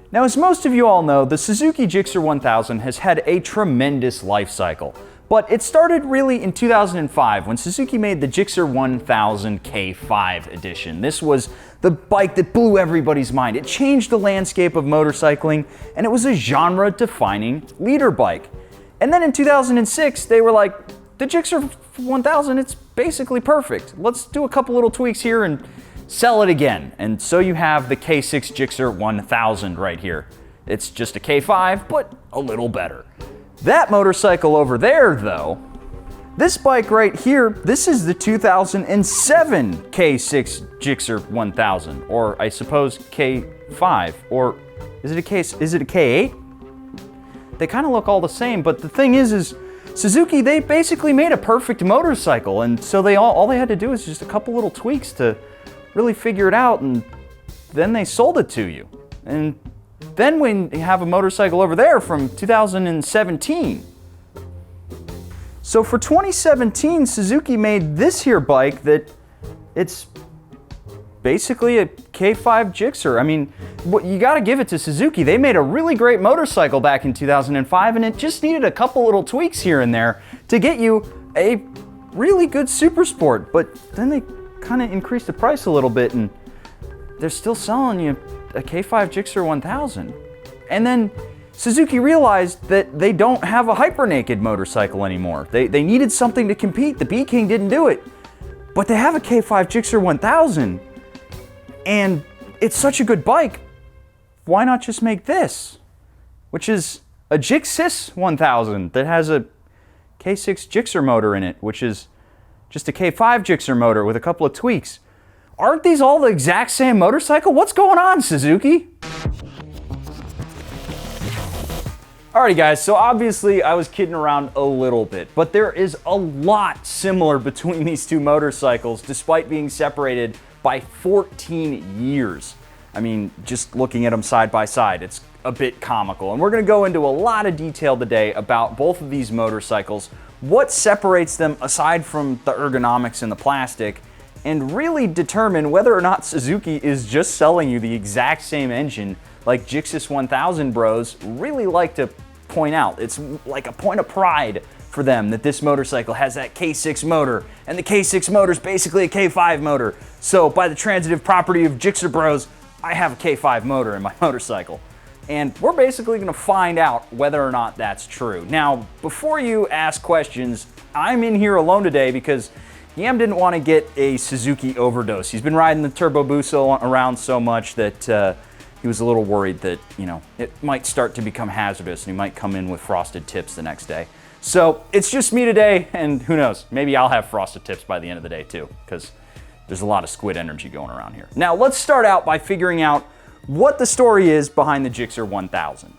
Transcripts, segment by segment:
Now, as most of you all know, the Suzuki GSXR1000 has had a tremendous life cycle. But it started really in 2005 when Suzuki made the GSXR1000 K5 edition. This was the bike that blew everybody's mind. It changed the landscape of motorcycling, and it was a genre-defining leader bike. And then in 2006, they were like, the GSXR1000, it's basically perfect. Let's do a couple little tweaks here and sell it again. And so you have the K6 GSXR1000 right here. It's just a K5, but a little better. That motorcycle over there, though, this bike right here, this is the 2007 K6 GSXR1000, or I suppose K5, or is it a K8? They kind of look all the same, but the thing is Suzuki, they basically made a perfect motorcycle, and so all they had to do is just a couple little tweaks to really figure it out, and then they sold it to you. And then we have a motorcycle over there from 2017. So for 2017, Suzuki made this here bike that it's basically a K5 GSXR. I mean, you gotta give it to Suzuki. They made a really great motorcycle back in 2005, and it just needed a couple little tweaks here and there to get you a really good super sport. But then they kind of increased the price a little bit, and they're still selling you a K5 GSXR1000. And then Suzuki realized that they don't have a hyper-naked motorcycle anymore. They needed something to compete. The B-King didn't do it. But they have a K5 GSXR1000, and it's such a good bike. Why not just make this, which is a GSXS1000 that has a K6 GSXR motor in it, which is just a K5 GSXR motor with a couple of tweaks. Aren't these all the exact same motorcycle? What's going on, Suzuki? Alrighty guys, so obviously I was kidding around a little bit, but there is a lot similar between these two motorcycles despite being separated by 14 years. I mean, just looking at them side by side, it's a bit comical. And we're gonna go into a lot of detail today about both of these motorcycles, what separates them aside from the ergonomics and the plastic, and really determine whether or not Suzuki is just selling you the exact same engine like GSXS1000 bros really like to point out. It's like a point of pride for them that this motorcycle has that K6 motor, and the K6 motor is basically a K5 motor. So by the transitive property of GSXR bros, I have a K5 motor in my motorcycle. And we're basically gonna find out whether or not that's true. Now, before you ask questions, I'm in here alone today because Yam didn't want to get a Suzuki overdose. He's been riding the Turbo Busa around so much that he was a little worried that, you know, it might start to become hazardous and he might come in with frosted tips the next day. So it's just me today, and who knows, maybe I'll have frosted tips by the end of the day too, because there's a lot of squid energy going around here. Now let's start out by figuring out what the story is behind the GSXR1000.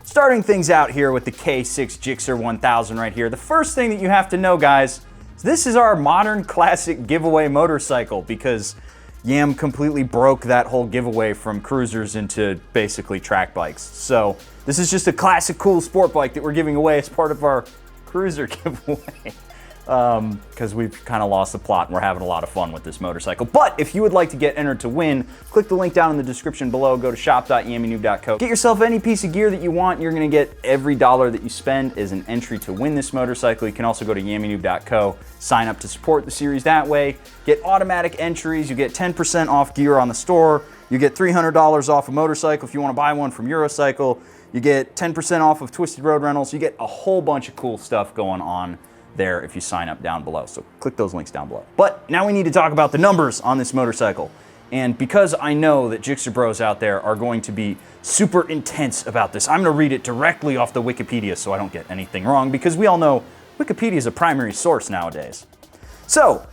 Starting things out here with the K6 GSXR1000 right here, the first thing that you have to know, guys, is this is our modern classic giveaway motorcycle, because Yam completely broke that whole giveaway from cruisers into basically track bikes. So this is just a classic cool sport bike that we're giving away as part of our cruiser giveaway. Because we've kind of lost the plot and we're having a lot of fun with this motorcycle. But if you would like to get entered to win, click the link down in the description below, go to shop.yammynoob.co. Get yourself any piece of gear that you want. You're gonna get every dollar that you spend as an entry to win this motorcycle. You can also go to yammynoob.co, sign up to support the series that way, get automatic entries, you get 10% off gear on the store, you get $300 off a motorcycle if you wanna buy one from Eurocycle, you get 10% off of Twisted Road Rentals, you get a whole bunch of cool stuff going on there if you sign up down below. So click those links down below. But now we need to talk about the numbers on this motorcycle. And because I know that GSXR bros out there are going to be super intense about this, I'm gonna read it directly off the Wikipedia so I don't get anything wrong, because we all know Wikipedia is a primary source nowadays. So,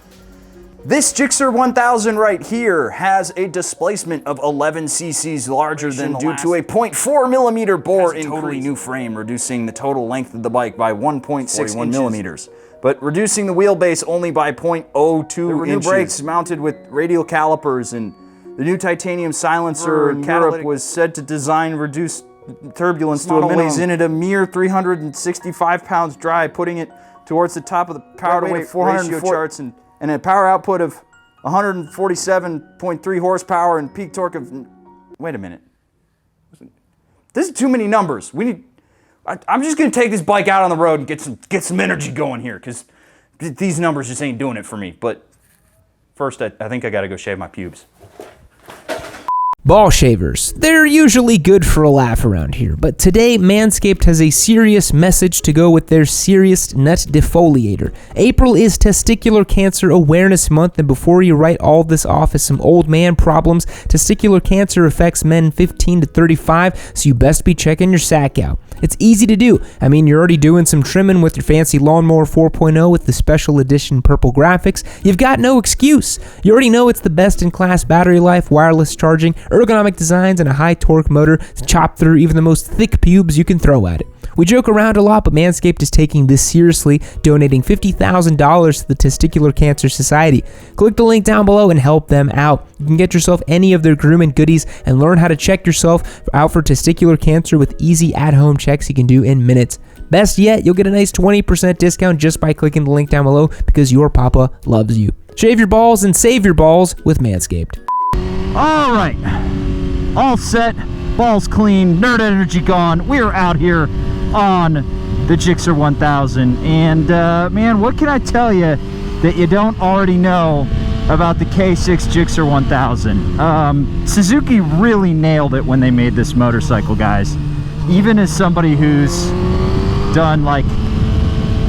this GSXR1000 right here has a displacement of 11 cc's larger than due to a 0.4 millimeter bore in totally new frame, reducing the total length of the bike by 1.61 millimeters, but reducing the wheelbase only by 0.02 inches. New brakes mounted with radial calipers, and the new titanium silencer in Europe was said to design reduced turbulence to a minimum. Weighs in at a mere 365 pounds dry, putting it towards the top of the power to weight 404 charts, and a power output of 147.3 horsepower and peak torque of, wait a minute, This is too many numbers. I'm just gonna take this bike out on the road and get some energy going here, because these numbers just ain't doing it for me. But first, I think I gotta go shave my pubes. Ball shavers. They're usually good for a laugh around here, but today Manscaped has a serious message to go with their serious nut defoliator. April is Testicular Cancer Awareness Month, and before you write all this off as some old man problems, testicular cancer affects men 15 to 35, so you best be checking your sack out. It's easy to do. I mean, you're already doing some trimming with your fancy Lawnmower 4.0 with the special edition purple graphics. You've got no excuse. You already know it's the best-in-class battery life, wireless charging, ergonomic designs, and a high-torque motor to chop through even the most thick pubes you can throw at it. We joke around a lot, but Manscaped is taking this seriously, donating $50,000 to the Testicular Cancer Society. Click the link down below and help them out. You can get yourself any of their grooming goodies and learn how to check yourself out for testicular cancer with easy at-home checks you can do in minutes. Best yet, you'll get a nice 20% discount just by clicking the link down below, because your papa loves you. Shave your balls and save your balls with Manscaped. All right, all set, balls clean, nerd energy gone. We are out here on the GSXR1000, and man, what can I tell you that you don't already know about the K6 GSXR1000? Suzuki really nailed it when they made this motorcycle, guys. Even as somebody who's done like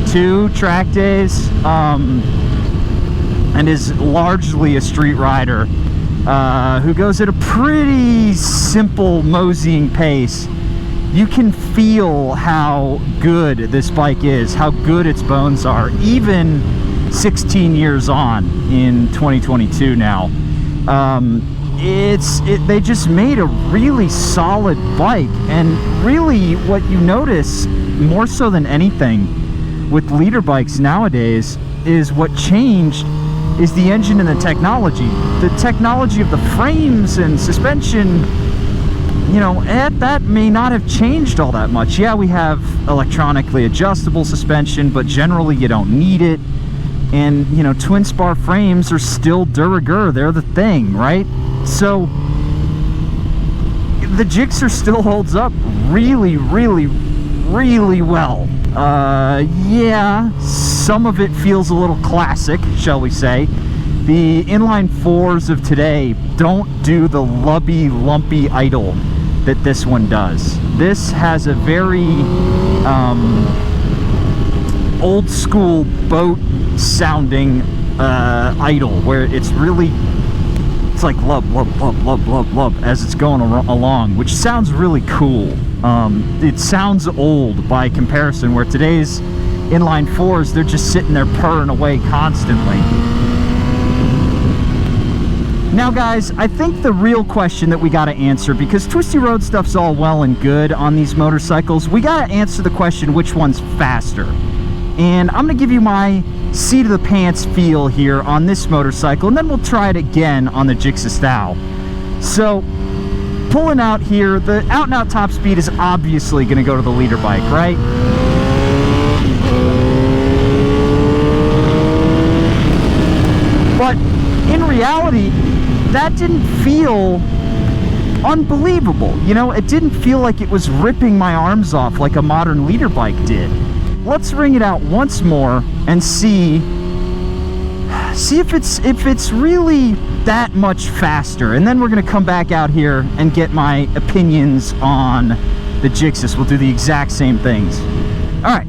2 track days and is largely a street rider, who goes at a pretty simple moseying pace, you can feel how good this bike is, how good its bones are, even 16 years on in 2022 now. They just made a really solid bike, and really what you notice more so than anything with leader bikes nowadays is what changed is the engine and the technology. The technology of the frames and suspension, you know, that may not have changed all that much. Yeah, we have electronically adjustable suspension, but generally you don't need it. And, you know, twin spar frames are still de rigueur. They're the thing, right? So the GSXR still holds up really, really, really well. Yeah, some of it feels a little classic, shall we say. The inline 4s of today don't do the lubby, lumpy idle that this one does. This has a very old school boat sounding idle, where it's like lub, lub, lub, lub, lub, lub as it's going along, which sounds really cool. It sounds old by comparison, where today's inline 4s, they're just sitting there purring away constantly. Now guys, I think the real question that we gotta answer, because twisty road stuff's all well and good on these motorcycles, we gotta answer the question, which one's faster? And I'm gonna give you my seat of the pants feel here on this motorcycle, and then we'll try it again on the GSXR1000. So, pulling out here, the out and out top speed is obviously gonna go to the leader bike, right? But in reality, that didn't feel unbelievable. You know, it didn't feel like it was ripping my arms off like a modern leader bike did. Let's ring it out once more and see if it's really that much faster. And then we're gonna come back out here and get my opinions on the GSXR. We'll do the exact same things. All right.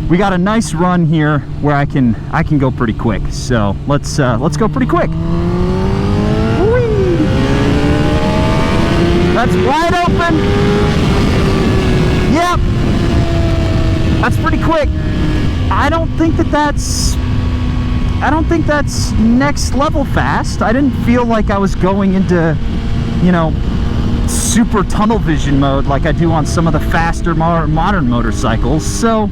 We got a nice run here where I can go pretty quick. So let's go pretty quick. Whee! That's wide open. Yep. That's pretty quick. I don't think that's next level fast. I didn't feel like I was going into, you know, super tunnel vision mode like I do on some of the faster modern motorcycles. So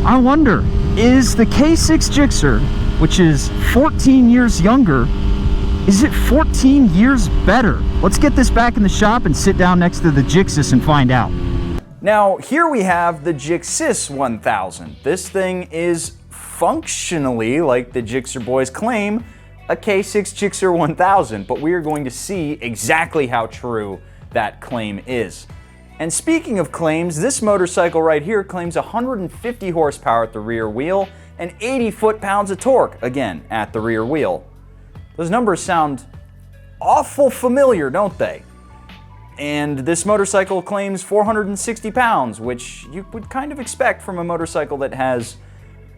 I wonder, is the K6 GSXR, which is 14 years younger, is it 14 years better? Let's get this back in the shop and sit down next to the GSXR and find out. Now, here we have the GSXS1000. This thing is functionally, like the GSXR boys claim, a K6 GSXR1000, but we are going to see exactly how true that claim is. And speaking of claims, this motorcycle right here claims 150 horsepower at the rear wheel and 80 foot-pounds of torque, again, at the rear wheel. Those numbers sound awful familiar, don't they? And this motorcycle claims 460 pounds, which you would kind of expect from a motorcycle that has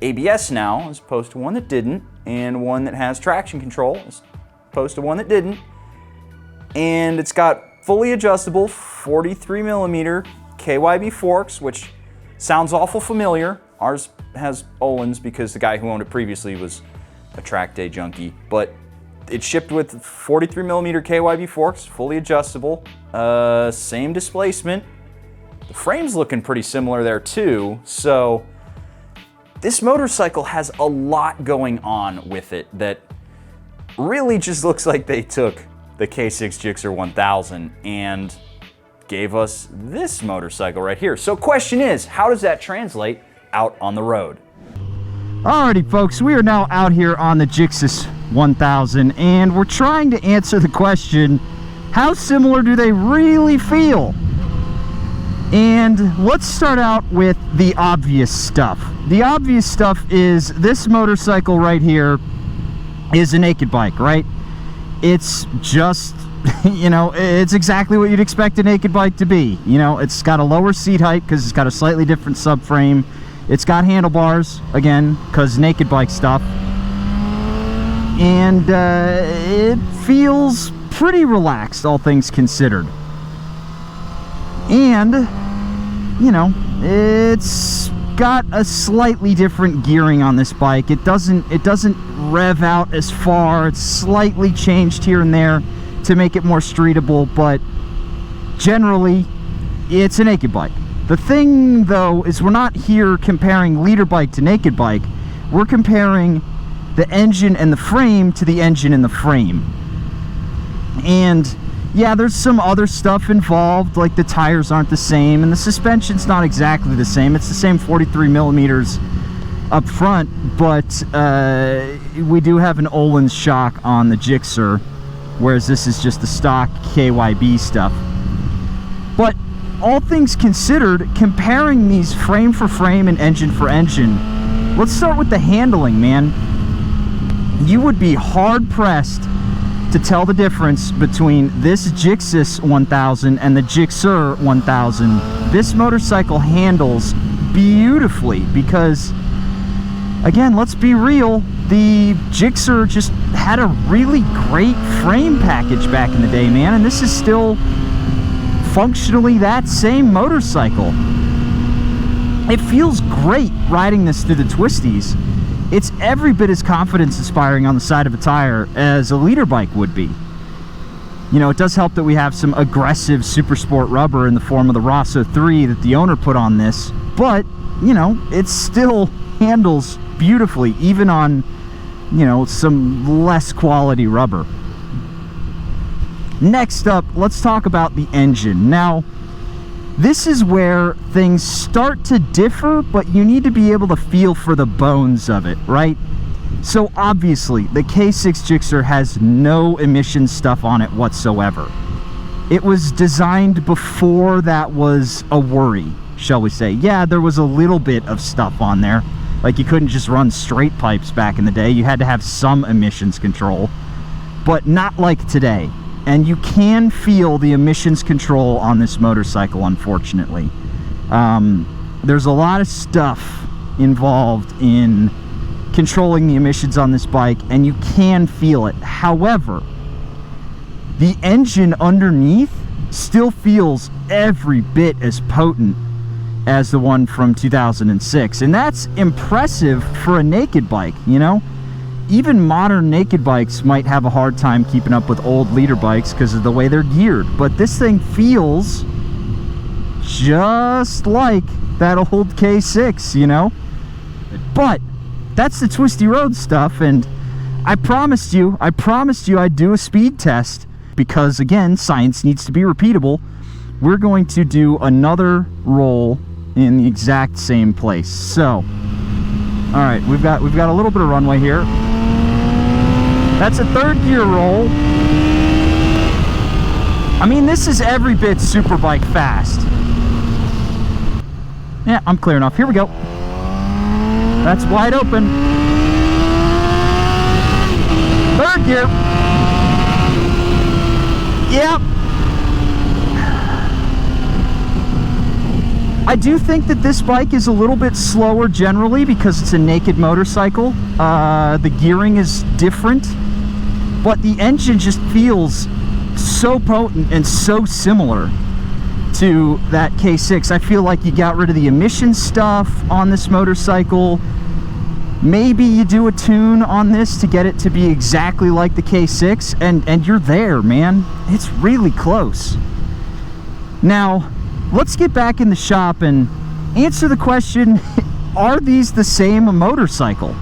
ABS now, as opposed to one that didn't, and one that has traction control, as opposed to one that didn't. And it's got fully adjustable 43mm KYB forks, which sounds awful familiar. Ours has Öhlins because the guy who owned it previously was a track day junkie, but it's shipped with 43mm KYB forks, fully adjustable, same displacement. The frame's looking pretty similar there too, so this motorcycle has a lot going on with it that really just looks like they took the GSXR1000 and gave us this motorcycle right here. So question is, how does that translate out on the road? Alrighty folks, we are now out here on the GSXR1000 and we're trying to answer the question, how similar do they really feel? And let's start out with the obvious stuff. The obvious stuff is this motorcycle right here is a naked bike, right? It's just, you know, it's exactly what you'd expect a naked bike to be. You know, it's got a lower seat height because it's got a slightly different subframe. It's got handlebars, again, because naked bike stuff. And it feels pretty relaxed, all things considered. And, you know, it's got a slightly different gearing on this bike. It doesn't rev out as far. It's slightly changed here and there to make it more streetable, but generally, it's a naked bike. The thing, though, is we're not here comparing leader bike to naked bike. We're comparing the engine and the frame to the engine and the frame. And yeah, there's some other stuff involved, like the tires aren't the same, and the suspension's not exactly the same. It's the same 43mm up front, but we do have an Öhlins shock on the GSXR, whereas this is just the stock KYB stuff. But all things considered, comparing these frame for frame and engine for engine, let's start with the handling, man. You would be hard pressed to tell the difference between this GSXS1000 and the GSXR1000. This motorcycle handles beautifully because, again, let's be real, the GSXR just had a really great frame package back in the day, man, and this is still functionally that same motorcycle. It feels great riding this through the twisties. It's every bit as confidence inspiring on the side of a tire as a leader bike would be. You know, it does help that we have some aggressive super sport rubber in the form of the Rossi 3 that the owner put on this, but, you know, it still handles beautifully, even on, you know, some less quality rubber. Next up, let's talk about the engine. Now, this is where things start to differ, but you need to be able to feel for the bones of it, right? So obviously, the K6 has no emission stuff on it whatsoever. It was designed before that was a worry, shall we say. Yeah, there was a little bit of stuff on there. Like, you couldn't just run straight pipes back in the day. You had to have some emissions control, but not like today. And you can feel the emissions control on this motorcycle, unfortunately. There's a lot of stuff involved in controlling the emissions on this bike, and you can feel it. However, the engine underneath still feels every bit as potent as the one from 2006. And that's impressive for a naked bike, you know? Even modern naked bikes might have a hard time keeping up with old leader bikes because of the way they're geared, but this thing feels just like that old K6, you know? But that's the twisty road stuff, and I promised you I'd do a speed test because, again, science needs to be repeatable. We're going to do another roll in the exact same place. So, all right, we've got a little bit of runway here. That's a third gear roll. I mean, this is every bit superbike fast. Yeah, I'm clear enough. Here we go. That's wide open. Third gear. Yep. I do think that this bike is a little bit slower generally because it's a naked motorcycle. The gearing is different, but the engine just feels so potent and so similar to that K6. I feel like you got rid of the emission stuff on this motorcycle. Maybe you do a tune on this to get it to be exactly like the K6, and you're there, man. It's really close. Now, let's get back in the shop and answer the question, are these the same motorcycle?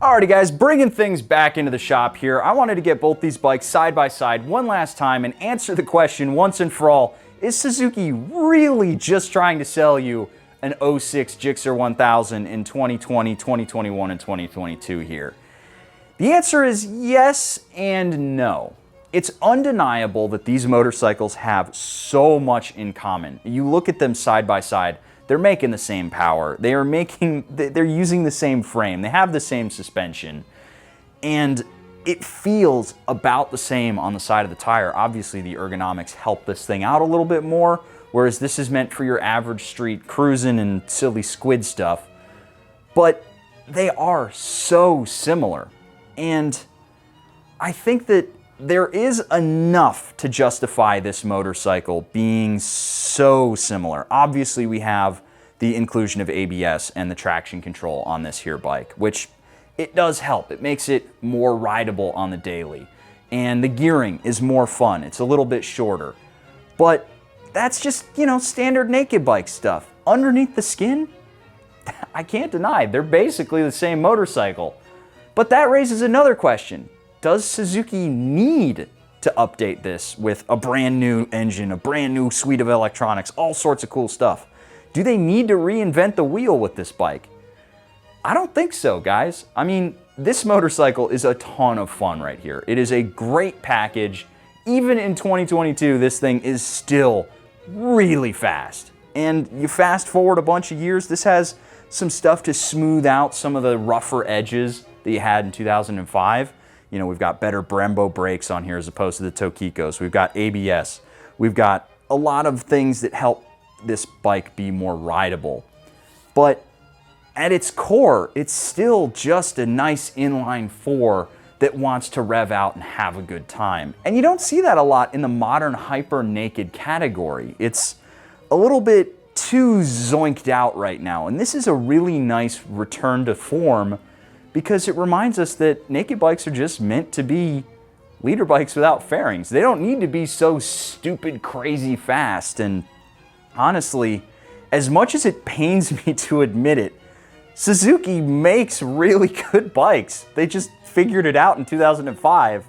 Alrighty guys, bringing things back into the shop here, I wanted to get both these bikes side by side one last time and answer the question once and for all, is Suzuki really just trying to sell you an 06 GSXR1000 in 2020, 2021, and 2022 here? The answer is yes and no. It's undeniable that these motorcycles have so much in common. You look at them side by side, they're making the same power. They're using the same frame. They have the same suspension. And it feels about the same on the side of the tire. Obviously, the ergonomics help this thing out a little bit more, whereas this is meant for your average street cruising and silly squid stuff. But they are so similar. And I think that there is enough to justify this motorcycle being so similar. Obviously, we have the inclusion of ABS and the traction control on this here bike, which it does help. It makes it more rideable on the daily. And the gearing is more fun. It's a little bit shorter. But that's just, you know, standard naked bike stuff. Underneath the skin, I can't deny, they're basically the same motorcycle. But that raises another question. Does Suzuki need to update this with a brand new engine, a brand new suite of electronics, all sorts of cool stuff? Do they need to reinvent the wheel with this bike? I don't think so, guys. I mean, this motorcycle is a ton of fun right here. It is a great package. Even in 2022, this thing is still really fast. And you fast forward a bunch of years, this has some stuff to smooth out some of the rougher edges that you had in 2005. You know, we've got better Brembo brakes on here as opposed to the Tokikos. We've got ABS. We've got a lot of things that help this bike be more rideable. But at its core, it's still just a nice inline four that wants to rev out and have a good time. And you don't see that a lot in the modern hyper naked category. It's a little bit too zoinked out right now. And this is a really nice return to form, because it reminds us that naked bikes are just meant to be leader bikes without fairings. They don't need to be so stupid, crazy fast. And honestly, as much as it pains me to admit it, Suzuki makes really good bikes. They just figured it out in 2005,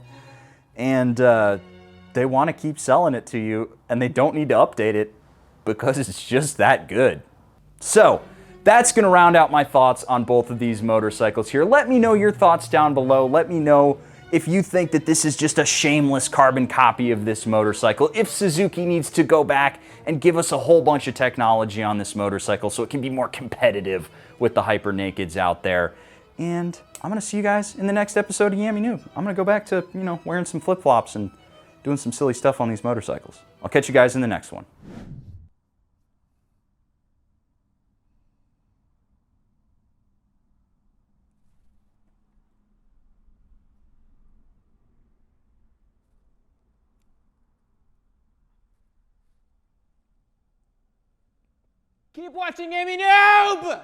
and they want to keep selling it to you, and they don't need to update it because it's just that good. So, that's going to round out my thoughts on both of these motorcycles here. Let me know your thoughts down below. Let me know if you think that this is just a shameless carbon copy of this motorcycle, if Suzuki needs to go back and give us a whole bunch of technology on this motorcycle so it can be more competitive with the hyper nakeds out there. And I'm going to see you guys in the next episode of Yammy Noob. I'm going to go back to, you know, wearing some flip-flops and doing some silly stuff on these motorcycles. I'll catch you guys in the next one. Keep watching Yammy Noob!